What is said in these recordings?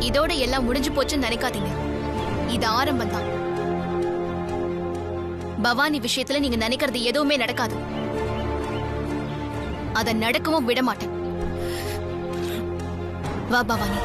இதோட எல்லாம் முடிஞ்சு போச்சுன்னு நினைக்காதீங்க. இது ஆரம்பம் தான். பவானி விஷயத்துல நீங்க நினைக்கிறது எதுவுமே நடக்காது. அத நடக்கவும் விட மாட்டேன். வா பவானி.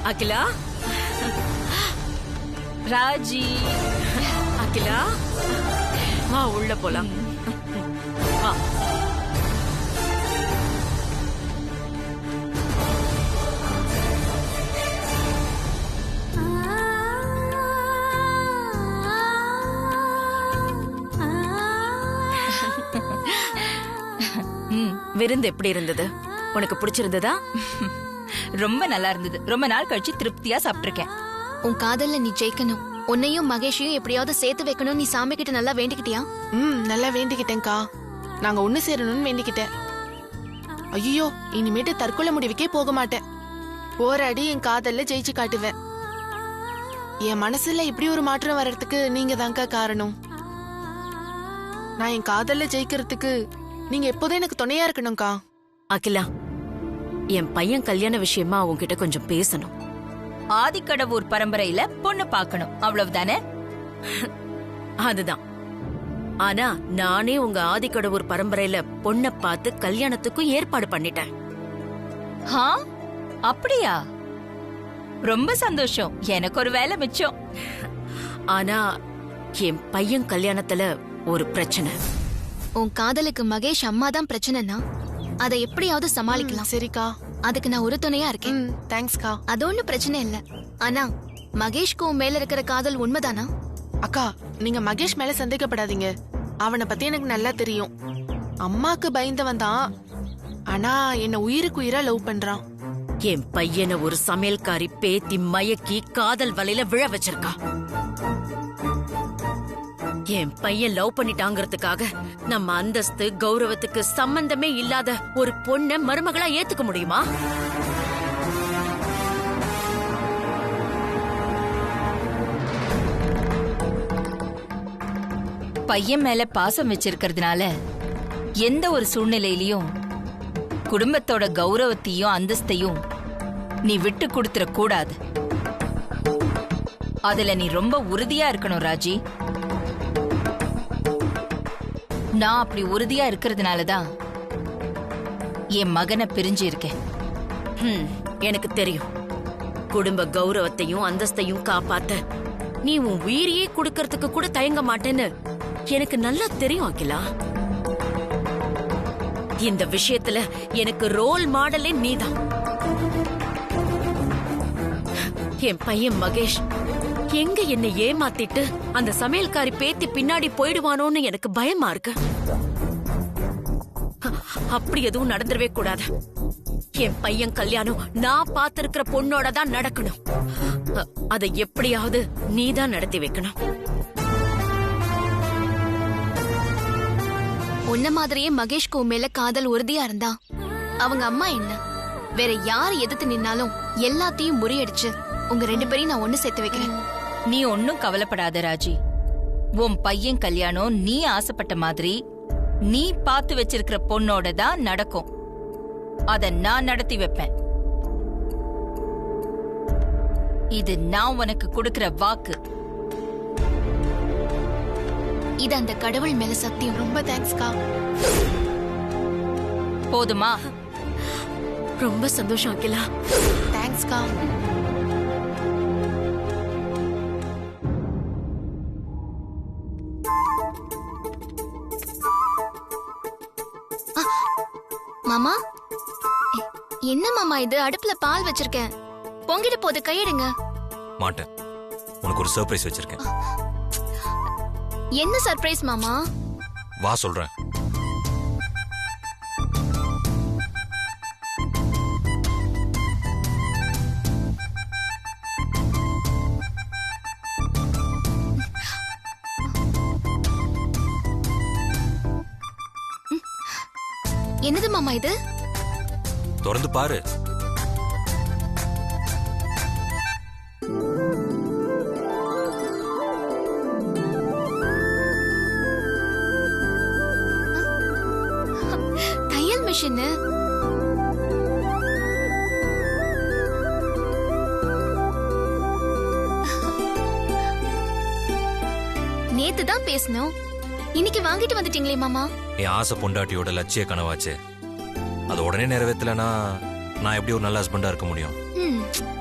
அகிலா, ராஜி, அகிலா வா உள்ள போலாம். வா. விருந்து எப்படி இருந்தது? உனக்கு பிடிச்சிருந்ததா? ரொம்ப நல்லா இருந்தது. ரொம்ப நாள் கழிச்சு திருப்தியா சாப்பிட்டிருக்கேன். உன் காதல்ல நீ ஜெயிக்கணும். உன்னையும் மகேஷையும் எப்படியாவது சேர்த்து வைக்கணும். நீ சாமி கிட்ட நல்லா வேண்டிக்கிட்டியா? நல்லா வேண்டிக்கிட்டேன்க்கா. நாங்க ஒண்ணு சேரணும்னு வேண்டிக்கிட்டேன். ஐயோ, இனிமேட்டு தற்கொலை முடிவுக்கே போக மாட்டேன். போராடி என் காதல்ல ஜெயிச்சு காட்டுவேன். என் மனசுல இப்படி ஒரு மாற்றம் வர்றதுக்கு நீங்க தான்க்கா காரணம். நான் என் காதல்ல ஜெயிக்கிறதுக்கு நீங்க எப்போதும் எனக்கு துணையா இருக்கணும்க்கா. அகிலா, என் பையன் கல்யாண விஷயமா உன்கிட்ட கொஞ்சம் பேசணும். ஆதிக்கடவுர் பரம்பரையில பொண்ணு பாக்கணும், அவ்வளவுதானே? அதுதான். ஆனா நானே உங்க ஆதிக்கடவுர் பரம்பரையில பொண்ண பார்த்து கல்யாணத்துக்கும் ஏற்பாடு பண்ணிட்டேன். அப்படியா? ரொம்ப சந்தோஷம். எனக்கு ஒரு வேலை மிச்சம். ஆனா என் பையன் கல்யாணத்துல ஒரு பிரச்சனை. உன் காதலுக்கு மகேஷ் அம்மா தான் பிரச்சனைனா அதை எப்படியாவது சமாளிக்கலாம். சரிக்கா, அதுக்கு நான் ஒரு துணையா இருக்கேன். தேங்க்ஸ்க்கா. அது ஒண்ணும் பிரச்சனை இல்ல. ஆனா மகேஷ்க்கு உன் மேல இருக்கிற காதல் உண்மைதானா? அக்கா, நீங்க மகேஷ் மேல சந்தேகப்படாதீங்க. அவனை பத்தி எனக்கு நல்லா தெரியும். அம்மாக்கு பயந்தவன் தான். ஆனா என்ன உயிருக்கு உயிரா லவ் பண்றான். என் பையனை ஒரு சமையல்காரி பேத்தி மயக்கி காதல் வலையில விழ வச்சிருக்கா. என் பையன் லவ் பண்ணிட்டாங்கிறதுக்காக நம்ம அந்தஸ்து கௌரவத்துக்கு சம்பந்தமே இல்லாத ஒரு பொண்ண மருமகளா ஏத்துக்க முடியுமா? பையன் மேல பாசம் வச்சிருக்கிறதுனால எந்த ஒரு சூழ்நிலையிலயும் குடும்பத்தோட கௌரவத்தையும் அந்தஸ்தையும் நீ விட்டு கொடுத்துற கூடாது. அதுல நீ ரொம்ப உறுதியா இருக்கணும் ராஜி. நான் அப்படி உறுதியா இருக்கிறதுனாலதான் என் மகனை பிரிஞ்சு இருக்கேன். எனக்கு தெரியும். குடும்ப கௌரவத்தையும் அந்தஸ்தையும் காப்பாத்த நீ உன் உயிரையே கொடுக்கறதுக்கு கூட தயங்க மாட்டேன்னு எனக்கு நல்லா தெரியும் அகிலா. இந்த விஷயத்துல எனக்கு ரோல் மாடலே நீதான். என் பையன் மகேஷ் எங்க என்னை ஏமாத்திட்டு அந்த சமையல்காரி பேத்தி பின்னாடி போயிடுவானோன்னு எனக்கு பயமா இருக்கு. அப்படி எதுவும் நடந்துடவே கூடாது. என் பையன் கல்யாணம் நான் பார்த்திருக்கிற பொண்ணோட தான் நடக்கணும். அதை எப்படியாவது நீதான் நடத்தி வைக்கணும். உன்ன மாதிரியே மகேஷ்க்கு உன் மேல காதல் உறுதியா இருந்தா அவங்க அம்மா என்ன வேற யார் எதிர்த்து நின்னாலும் எல்லாத்தையும் முறியடிச்சு உங்க 2 பேரையும் நான் ஒண்ணு சேர்த்து வைக்கிறேன். நீ ஒன்னும் கவலைப்படாத ராஜி. உன் பையன் கல்யாணம் நீ ஆசைப்பட்ட மாதிரி நீ பார்த்து வச்சிருக்கிற பொண்ணோட தான் நடக்கும். அத நான் நடத்தி வைப்பேன். இது நான் உனக்கு கொடுக்கிற வாக்கு. இது அந்த கடவுள் மேல சத்தியம். ரொம்ப தேங்க்ஸ்க்கா. போதுமா? ரொம்ப சந்தோஷம் அகிலா. தேங்க்ஸ்க்கா. மாமா, என்ன மாமா இது? அடுப்புல பால் வச்சிருக்கேன், பொங்கிட்டு போது, கையிடுங்க. மாட்டேன். உனக்கு ஒரு சர்ப்ரைஸ் வச்சிருக்கேன். என்ன சர்ப்ரைஸ் மாமா? வா சொல்றேன். என்னது மாமா இது? திறந்து பாரு. தையல் மிஷின். நேத்து தான் பேசணும், இன்னைக்கு வாங்கிட்டு வந்துட்டீங்களே மாமா. என் ஆசை பொண்டாட்டியோட லட்சிய கனவாச்சு. அது உடனே நிறைவேற்றலனா நான் எப்படி ஒரு நல்ல ஹஸ்பண்டா இருக்க முடியும்?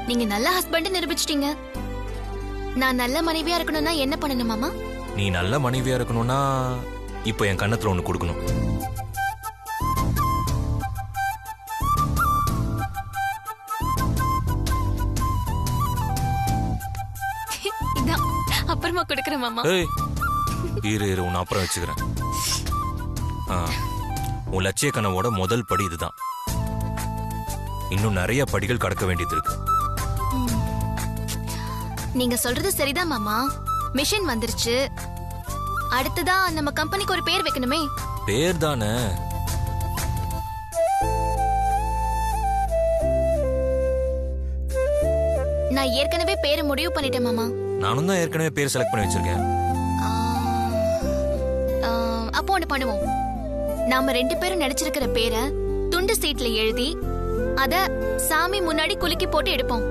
நீங்க நல்ல ஹஸ்பண்ட் நிரூபிச்சிட்டீங்க. நான் நல்ல மனைவியா இருக்கணும்னா என்ன பண்ணணும் மாமா? நீ நல்ல மனைவியா இருக்கணும்னா இப்போ என் கண்ணத்துல ஒண்ணு கொடுக்கணும். இதான் அப்புறமா கொடுக்கறேன் மாமா. ஏய் இரு உன்னை அப்புறம் வச்சுக்கிறேன். உன் லட்சிய கனவோட முதல் படி இதுதான். இன்னும் நிறைய படிகள் கடக்க வேண்டியது இருக்கு. நீங்க சொல்றது சரிதான் மாமா. மிஷின் வந்துருச்சு. அடுத்ததா நம்ம கம்பெனிக்கு ஒரு பேர் வைக்கணுமே. பேர் தானே. நான் ஏற்கனவே பேரை முடிவு பண்ணிட்டேன் மாமா. நானும் தான் ஏற்கனவே பேர் செலக்ட் பண்ணி வச்சிருக்கேன். அப்போ ஒண்ணு பண்ணுவோம். நாம 2 பேரும் நடிச்சிருக்கிற பேரை துண்டு சீட்ல எழுதி அத சாமி முன்னாடி குலுக்கி போட்டு எடுப்போம்.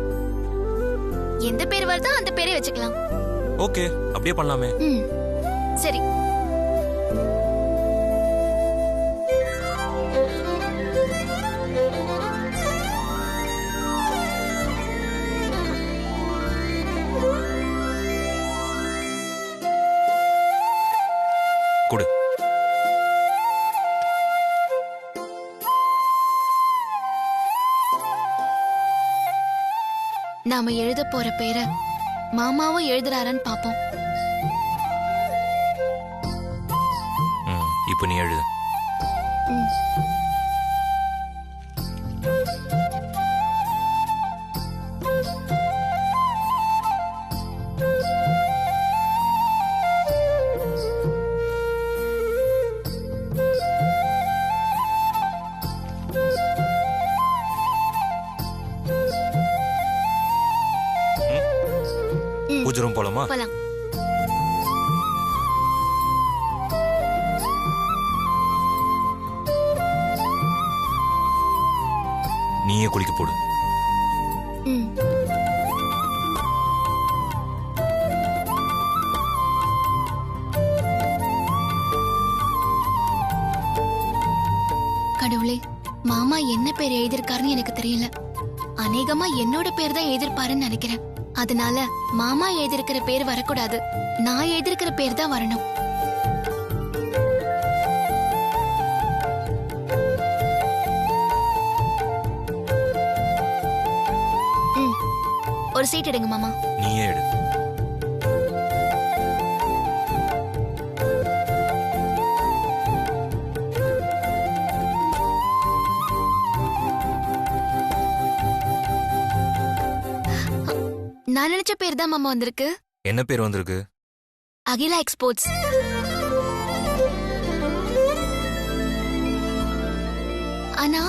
எந்த பேர் வருதோ அந்த பேரே வச்சுக்கலாம். ஓகே, அப்படியே பண்ணலாமே. சரி. கொடு. நாம எழுத போற பேரை மாமாவும் எழுதுறாரான்னு பாப்போம். இப்ப நீ எழுது. பூஜை ரூம் போலாமா? போலாம். நீயே குளிக்க போடு. கடவுளே, மாமா என்ன பேர் எழுதிருக்காருன்னு எனக்கு தெரியல. அநேகமா என்னோட பேர் தான் எழுதிருப்பாருன்னு நினைக்கிறேன். அதனால மாமா எழுதிருக்கிற பேர் வரக்கூடாது, நான் எழுதிருக்கிற பேர் தான் வரணும். ஒரு சீட் எடுங்க மாமா. நீயே எடு. நான் நினைச்ச பேர் தான் மாமா வந்திருக்கு. என்ன பேர் வந்திருக்கு? அகிலா எக்ஸ்போர்ட்ஸ். ஆனா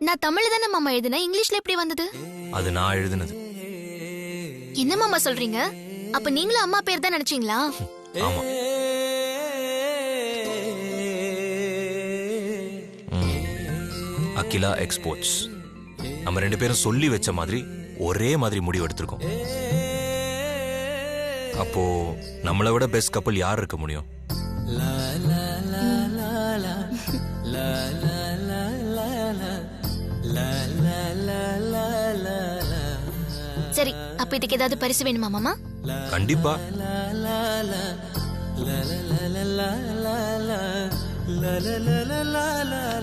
நான் தமிழ்ல தானே மாமா எழுதினேன், இங்கிலீஷ்ல எப்படி வந்தது? அது நான் எழுதினது. என்ன மாமா சொல்றீங்க? அப்ப நீங்களும் அம்மா பேர் தான் நினைச்சீங்களா? ஆமா. அகிலா எக்ஸ்போர்ட்ஸ். நம்ம 2 பேரும் சொல்லி வச்ச மாதிரி ஒரே மாதிரி முடிவு எடுத்திருக்கோம். அப்போ நம்மளை விட பெஸ்ட் கப்பல் யார் இருக்க முடியும்? சரி, அப்ப இதுக்கு ஏதாவது பரிசு வேணுமா மாமா? கண்டிப்பா.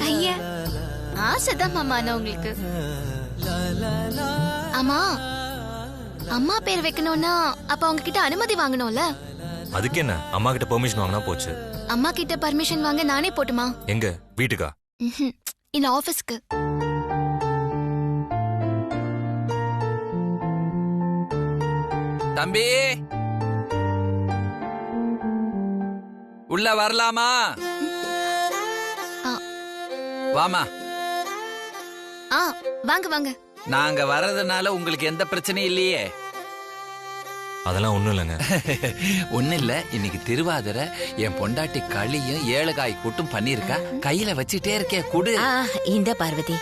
ஐயா, ஆசைதான் மாமா நான் உங்களுக்கு. ஆமா, அம்மா பேர் வைக்கணும்னா அப்ப அவங்க கிட்ட அனுமதி வாங்கணும்ல. அதுக்கு என்ன, அம்மா கிட்ட பெர்மிஷன் வாங்கினா போச்சு. அம்மா கிட்ட பர்மிஷன் வாங்க நானே போட்டுமா? எங்க வீட்டுக்கா? இந்த ஆபீஸ்க்கு. தம்பி உள்ள வரலாமா? ஆ. வாமா. வாங்க வாங்க. நாங்க வர்றதுனால உங்களுக்கு எந்த பிரச்சனையும் இல்லையே? அதெல்லாம் ஒண்ணும் இல்லைங்க. ஒண்ணு இல்ல, இன்னைக்கு திருவாதிரை, என் பொண்டாட்டி களியும் ஏழுகாய் கூட்டும் பண்ணிருக்கா. கையில வச்சுட்டே இருக்கே, குடு. இந்த பார்வதி.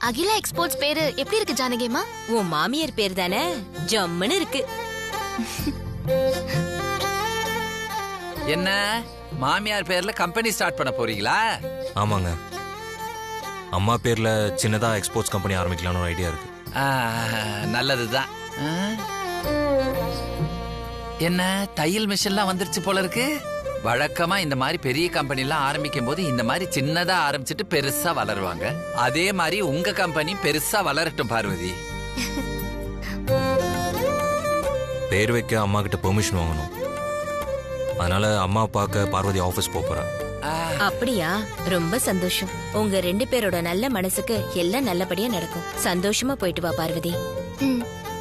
அகிலா எக்ஸ்போர்ட்ஸ் பேரு எப்படி இருக்கு ஜானகிமா? உன் மாமியார் பேர் தானே, ஜம்முன்னு இருக்கு. என்ன மாமியார் பேர்ல கம்பெனி ஸ்டார்ட் பண்ண போறீங்களா? ஆமாங்க, அம்மா பேர்ல சின்னதா எக்ஸ்போர்ட்ஸ் கம்பெனி ஆரம்பிக்கலாம்னு ஒரு ஐடியா இருக்கு. நல்லதுதான். என்ன தையல் மிஷின்லாம் வந்துருச்சு போல இருக்கு. வழக்கமா இந்த மாதிரி பெரிய கம்பெனி எல்லாம் ஆரம்பிக்கும் போது இந்த மாதிரி சின்னதா ஆரம்பிச்சுட்டு பெருசா வளருவாங்க. அதே மாதிரி உங்க கம்பெனி பெருசா வளரட்டும் பார்வதி. பேர் வைக்க அம்மா கிட்ட பெர்மிஷன் வாங்கணும். அதனால அம்மா பார்க்க பார்வதி ஆபீஸ் போறா. அப்படியா? ரொம்ப சந்தோஷம். உங்க 2 பேரோட நல்ல மனசுக்கு எல்லாம் நல்லபடியா நடக்கும். சந்தோஷமா போயிட்டு வா பார்வதி.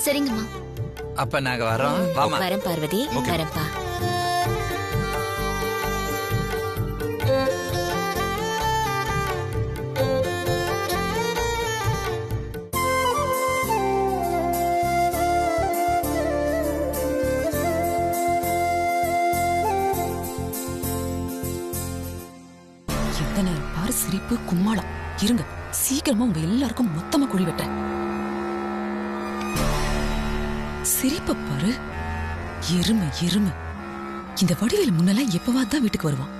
சரிங்கம்மா. அப்ப நாங்க வரோம். வாமா. வரேன் பார்வதி, வரேன்ப்பா. பாரு சிரிப்பு கும்மாளம். இருங்க, சீக்கிரமா உங்க எல்லாருக்கும் மொத்தமா குழி வெட்டேன். சிரிப்ப பாரு, எருமை எருமை. இந்த வடிவேல் முன்னெல்லாம் எப்பவாதான் வீட்டுக்கு வருவான்.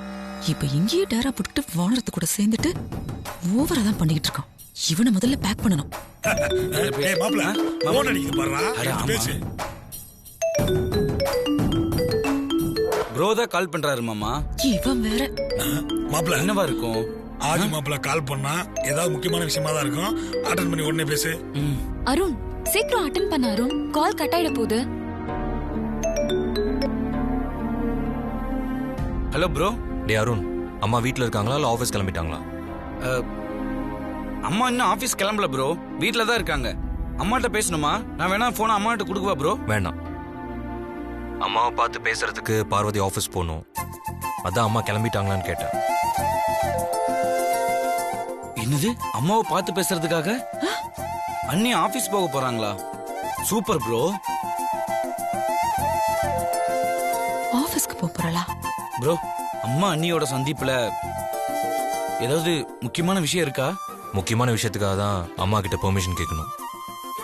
இப்ப இங்கேயே டேரா போட்டுக்கிட்டு வானரத்து கூட சேர்ந்துட்டு ஓவரா தான் பண்ணிக்கிட்டு இருக்கான். இவனை முதல்ல பேக் பண்ணணும். ப்ரோதா கால் பண்றாரு மாமா. இவன் வேற. மாப்ள என்னவா இருக்கும்? ஆதி மாப்ள கால் பண்ணா ஏதாவது முக்கியமான விஷயமா தான் இருக்கும். அட்டெண்ட் பண்ணி உடனே பேசு. அருண் சீக்கிரம் அட்டெண்ட் பண்ண அருண், கால் கட் ஆயிட போகுது. Hello bro. டே அருண், அம்மா வீட்ல இருக்காங்களா இல்ல ஆபீஸ் கிளம்பிட்டாங்களா? அம்மா இன்னும் ஆபீஸ் கிளம்பல ப்ரோ, வீட்ல தான் இருக்காங்க. அம்மாட்ட பேசணுமா? நான் வேணா போன அம்மாட்ட கொடுக்கவா ப்ரோ? வேண்டாம், அம்மாவை பார்த்து பேசுறதுக்கு பார்வதி ஆபீஸ் போகணும். அதான் அம்மா கிளம்பிட்டாங்களான்னு கேட்டேன். என்னது, அம்மாவை பார்த்து பேசுறதுக்காக அண்ணி ஆபீஸ் போக போறாங்களா? Super bro. ஆபீஸ்க்கு போறளா ப்ரோ? அம்மா அண்ணியோட சந்திப்புல ஏதாவது முக்கியமான விஷயம் இருக்கா? முக்கியமான விஷயத்துக்காக தான் அம்மா கிட்ட பெர்மிஷன் கேட்கணும்.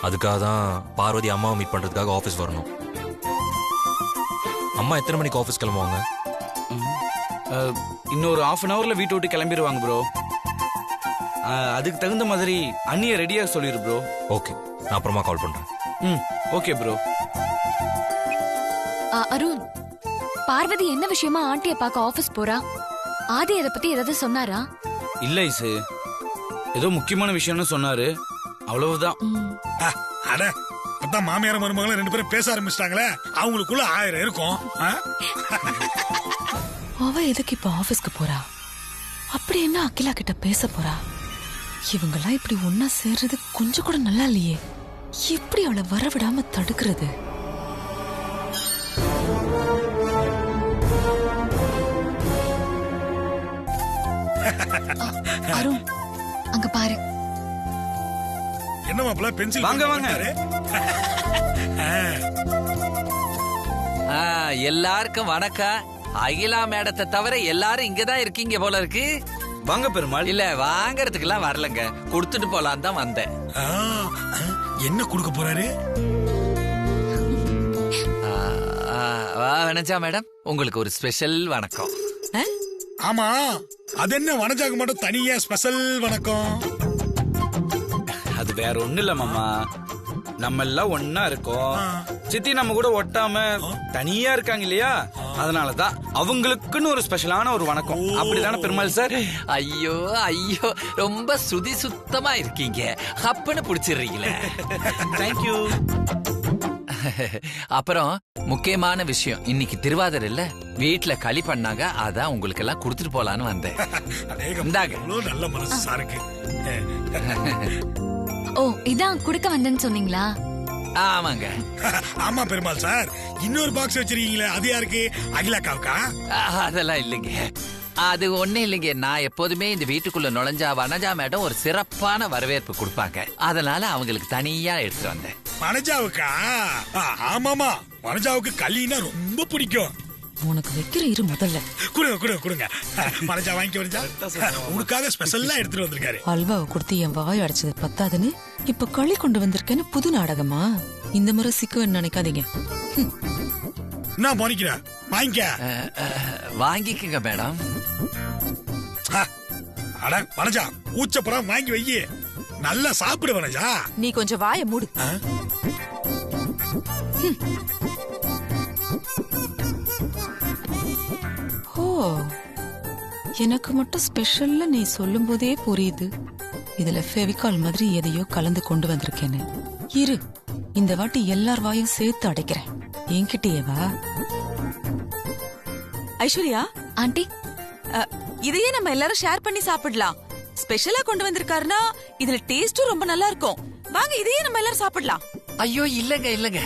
அதுக்காக தான் பார்வதி அம்மாவை மீட் பண்றதுக்காக ஆபீஸ் வரணும். அம்மா எத்தனை மணிக்கு ஆபீஸ் கிளம்புவாங்க? இன்னொரு 1/2 hourல வீட்டை விட்டு கிளம்பிடுவாங்க ப்ரோ. அதுக்கு தகுந்த மாதிரி அண்ணிய ரெடியா சொல்லிரு ப்ரோ. ஓகே, நான் அப்புறமா கால் பண்றேன். Okay bro. அருண், பார்வதி என்ன விஷயமா ஆண்டிய பார்க்க ஆபீஸ் போறா? ஆதி அத பத்தி ஏதாவது சொன்னாரா? இல்ல இசு, ஏதோ முக்கியமான விஷயம்னு சொன்னாரு, அவ்வளவுதான். அட அதான் மாமியார் மருமகளும் 2 பேரும் பேச ஆரம்பிச்சிட்டாங்களே, அவங்களுக்குள்ள 1000 இருக்கும். அவ எதுக்கு இப்ப ஆபீஸ்க்கு போறா? அப்படி என்ன அகிலா கிட்ட பேச போறா? இவங்கெல்லாம் இப்படி ஒன்னா சேர்றது கொஞ்சம் கூட நல்லா இல்லையே. எப்படி அவளை வரவிடாம தடுக்கிறது? அருண், அங்க பாரு. என்ன மாப்ள பென்சில்? வாங்க வாங்க. எல்லாருக்கும் வணக்கம். அகிலா மேடத்தை தவிர எல்லாரும் இங்கதான் இருக்கீங்க போல இருக்கு. வாங்க பெருமாள். இல்ல வாங்கறதுக்கு எல்லாம் வரலங்க, கொடுத்துட்டு போலாம் தான் வந்தேன். என்ன கொடுக்க போறாரு? வணக்கம் மேடம், உங்களுக்கு ஒரு ஸ்பெஷல் வணக்கம். ஆமா, அது என்ன வனஜாக்கு மட்டும் தனியா ஸ்பெஷல் வணக்கம்? அது வேற ஒண்ணு இல்ல மாமா, நம்ம எல்லாம் ஒன்னா இருக்கோம். சித்தி நம்ம கூட ஒட்டாம தனியா இருக்காங்க இல்லையா, அதனாலதான் அவங்களுக்குன்னு ஒரு ஸ்பெஷலான ஒரு வணக்கம். அப்படிதானே பெருமாள் சார்? ஐயோ ஐயோ, ரொம்ப சுதி சுத்தமா இருக்கீங்க. அப்பன்னு புடிச்சிடுறீங்களே. தேங்க்யூ. அப்புறம் முக்கியமான விஷயம், இன்னைக்கு திருவாதிரை இல்ல, வீட்டுல களி பண்ணாங்க. அதான் உங்களுக்கு எல்லாம் கொடுத்துட்டு போலான்னு வந்தேன். இந்தாங்க. நல்ல மனசு சாருக்கு. ஓ இதான் குடுக்க வந்தேன்னு சொன்னீங்களா? ஆமாங்க. ஆமா பெருமாள் சார், இன்னொரு பாக்ஸ் வச்சிருக்கீங்களே, அது யாருக்கு? அகிலாக்காவுக்கா? அதெல்லாம் இல்லைங்க, அது ஒண்ணு இல்லைங்க. நான் எப்போதுமே இந்த வீட்டுக்குள்ள நுழைஞ்சா வனஜா மேடம் ஒரு சிறப்பான வரவேற்பு கொடுப்பாங்க. அதனால அவங்களுக்கு தனியா எடுத்துட்டு வந்தேன். வனஜாவுக்கா? ஆமாமா, வனஜாவுக்கு களின்னா ரொம்ப பிடிக்கும். உனக்கு வைக்கிற இரு முதல்ல. கொடுங்க கொடுங்க கொடுங்க. வனஜா வாங்கிக்க. வனஜா உனக்காக ஸ்பெஷலா எடுத்துட்டு வந்திருக்காரு. அல்வாவை கொடுத்து என் வாய் அடைச்சது பத்தாதுன்னு இப்ப களி கொண்டு வந்திருக்கேன்னு புது நாடகமா? இந்த முறை சிக்குவேன்னு நினைக்காதீங்க. நான் போனிக்கிறேன், வாங்கிக்க. வாங்கிக்கங்க மேடம். அட வனஜா, ஊச்சப்பறம் வாங்கி வையி, நல்லா சாப்பிடு வனஜா. நீ கொஞ்சம் வாயை மூடு. ஓ, எனக்கு மட்டும் ஸ்பெஷல்ல நீ சொல்லும் போதே புரியுது, இதுல ஃபெவிகால் மாதிரி எதையோ கலந்து கொண்டு வந்திருக்கேன்னு. இரு, இந்த வாட்டி எல்லார் வாயும் சேர்த்து அடைக்கிறேன். என்கிட்டயே வா. ஐஸ்வர்யா ஆண்டி, இதையே நம்ம எல்லாரும் ஷேர் பண்ணி சாப்பிடலாம். ஸ்பெஷலா கொண்டு வந்திருக்காருன்னா இதுல டேஸ்டும் ரொம்ப நல்லா இருக்கும். வாங்க, இதையே நம்ம எல்லாரும் சாப்பிடலாம். ஐயோ இல்லங்க இல்லங்க,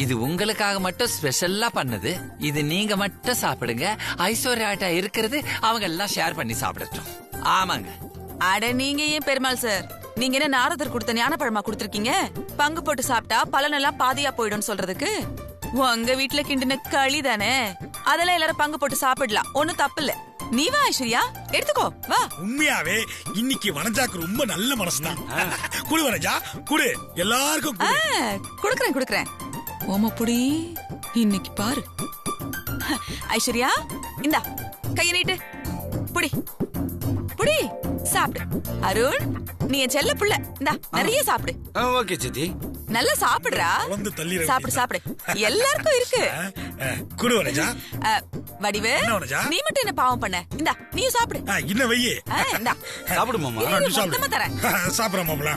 இது உங்களுக்காக மட்டும் ஸ்பெஷலா பண்ணது. இது நீங்க மட்டும் சாப்பிடுங்க. ஐஸ்வர்யாட்டா இருக்கிறது அவங்க எல்லாம் ஷேர் பண்ணி சாப்பிடட்டும். ஆமாங்க. அட, நீங்க ஏன் பெருமாள் சார், நீங்க என்ன நாரதர் கொடுத்த ஞானப்பழமா கொடுத்திருக்கீங்க? பங்கு போட்டு சாப்பிட்டா பலனெல்லாம் பாதியா போயிடும் சொல்றதுக்கு. உங்க வீட்டுல கிண்டின களி தானே, அதெல்லாம் எல்லாரும் பங்கு போட்டு சாப்பிடலாம், ஒண்ணும் தப்பு இல்ல. நீ வா ஐஸ்வர்யா, எடுத்துக்கோ வா. உண்மையாவே இன்னைக்கு வனஜாக்கு ரொம்ப நல்ல மனசுதான். குடு வனஜா, குடு, எல்லாருக்கும் குடுக்கறேன் குடுக்கறேன். ஓமப்புடி, இன்னைக்கு பாரு. ஐஸ்வர்யா, இந்தா கைய நீட்டு, புடி புடி, சாப்பிடு. அருண், நீ என் செல்ல புள்ள, இந்தா நிறைய சாப்பிடு. ஓகே சித்தி. நல்லா சாப்பிடுறா. சாப்பிடு சாப்பிடு, எல்லாருக்கும் இருக்கு. குடு வனஜா. வடிவு, நீ மட்டும் என்ன பாவம் பண்ண? இந்தா நீயும் சாப்பிடு. இன்னும் வையே. இந்தா சாப்பிடு மாமா. மொத்தமா தரேன். சாப்பிடுற மாமலா.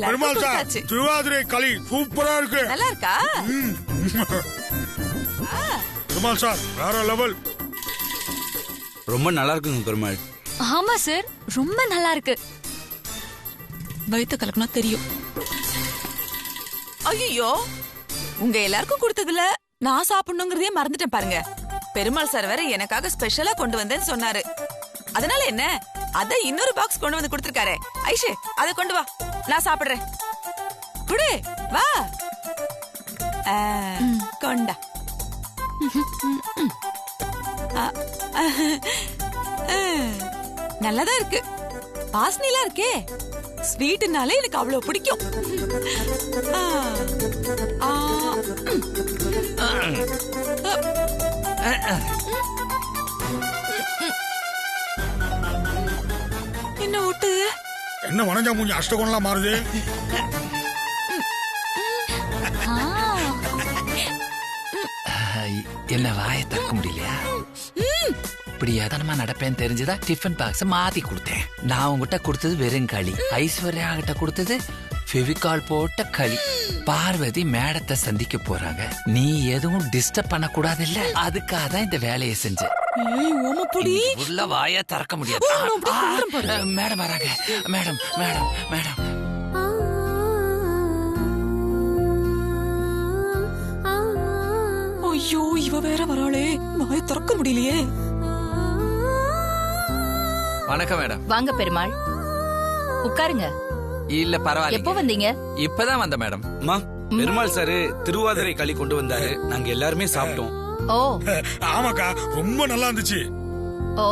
பெருமாள் சார், திருவாதிரை களி சூப்பரா இருக்கு. நல்லா இருக்கா? பெருமாள் சார் வேற லெவல். ரொம்ப நல்லா இருக்குங்க பெருமாள். ஆமா சார், ரொம்ப நல்லா இருக்கு. வயிற்று கலக்குனா தெரியும். ஐயோ, உங்க எல்லாருக்கும் கொடுத்ததுல நான் சாப்பிடணுங்கிறதே மறந்துட்டேன் பாருங்க. பெருமாள் சார் வேற எனக்காக ஸ்பெஷலா கொண்டு வந்தேன்னு சொன்னாரு. அதனால என்ன, அத இன்னொரு பாக்ஸ் கொண்டு வந்து கொடுத்திருக்காரு. ஐஷு, அத கொண்டு வா, நான் சாப்பிடுறேன். குடு, வா. கொண்டா. நல்லாதான் இருக்கு, வாசனைலாம் இருக்கே. ஸ்வீட்னாலே எனக்கு அவ்வளவு பிடிக்கும். என்ன விட்டு என்ன வனஜா மூஞ்சி அஷ்டகோணலாம் மாறுது? என்ன வாயை திறக்க முடியலையா? இப்படியாதனமா நடப்பேன்னு தெரிஞ்சுதான் டிஃபன் பாக்ஸ் மாத்தி கொடுத்தேன். நான் உங்ககிட்ட கொடுத்தது வெறும் களி, ஐஸ்வர்யா கிட்ட கொடுத்தது ஃபெவிகால் போட்ட களி. பார்வதி மேடத்தை சந்திக்க போறாங்க, நீ எதுவும் டிஸ்டர்ப் பண்ண கூடாது இல்ல, அதுக்காக தான் இந்த வேலையை செஞ்சேன். உள்ள வாய திறக்க முடியாது. மேடம் வராங்க. Madam madam madam. ஐயோ, இவ வேற வராளே, வாய திறக்க முடியலையே. வணக்கம் மேடம். வாங்க பெருமாள், உட்காருங்க. இல்ல பரவாயில்ல. எப்போ வந்தீங்க? இப்பதான் வந்த மேடம். பெருமாள் சாரு திருவாதிரை களி கொண்டு வந்தாரு, நாங்க எல்லாருமே சாப்பிட்டோம். ஓ ஆமாக்கா, ரொம்ப நல்லா இருந்துச்சு. ஓ